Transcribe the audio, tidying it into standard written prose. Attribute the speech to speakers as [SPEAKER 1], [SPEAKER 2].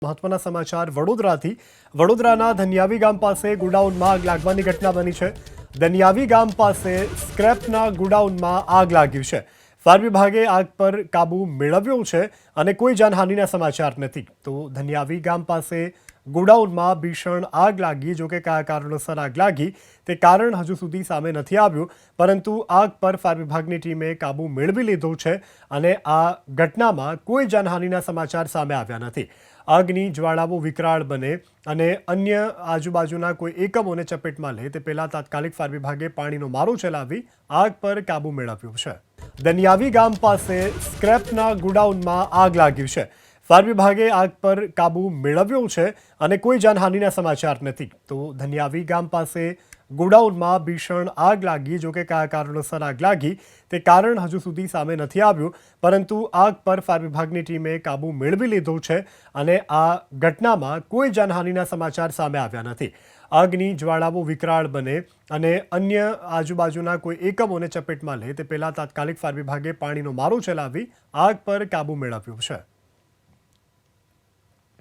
[SPEAKER 1] મહત્વના સમાચાર વડોદરાથી વડોદરાના ધનિયાવી ગામ પાસે ગોડાઉનમાં આગ લાગવાની ઘટના બની છે। ધનિયાવી ગામ પાસે સ્ક્રેપના ગોડાઉનમાં આગ લાગી છે। ફાયર વિભાગે આગ પર કાબુ મેળવ્યો છે અને કોઈ જાનહાનિના સમાચાર નથી। તો ધનિયાવી ગામ પાસે ગોડાઉનમાં ભીષણ આગ લાગી। જો કે કયા કારણોસર આગ લાગી તે કારણ હજુ સુધી સામે નથી આવ્યું, પરંતુ આગ પર ફાયર વિભાગની ટીમે કાબુ મેળવી લીધો છે અને આ ઘટનામાં કોઈ જાનહાનિના સમાચાર સામે આવ્યા નથી। આગની જ્વાળાઓ વિકરાળ બને અને અન્ય આજુબાજુના કોઈ એકમોને ચપેટમાં લે તે પહેલા તાત્કાલિક ફાયર વિભાગે પાણીનો મારો ચલાવી આગ પર કાબુ મેળવ્યો છે। ધનિયાવી ગામ પાસે સ્ક્રેપના ગોડાઉનમાં આગ લાગી છે। ફાયર વિભાગે આગ પર કાબુ મેળવ્યો છે અને કોઈ જાનહાનિના સમાચાર નથી। તો ધનિયાવી ગામ પાસે ગોડાઉનમાં ભીષણ આગ લાગી। જો કે કયા કારણોસર આગ લાગી તે કારણ હજુ સુધી સામે નથી આવ્યું, પરંતુ આગ પર ફાયર વિભાગની ટીમે કાબુ મેળવી લીધો છે અને આ ઘટનામાં કોઈ જાનહાનિના સમાચાર સામે આવ્યા નથી। આગની જ્વાળાઓ વિકરાળ બને અને અન્ય આજુબાજુના કોઈ એકમોને ચપેટમાં લે તે પહેલા તાત્કાલિક ફાયર વિભાગે પાણીનો મારો ચલાવી આગ પર કાબુ મેળવ્યો છે।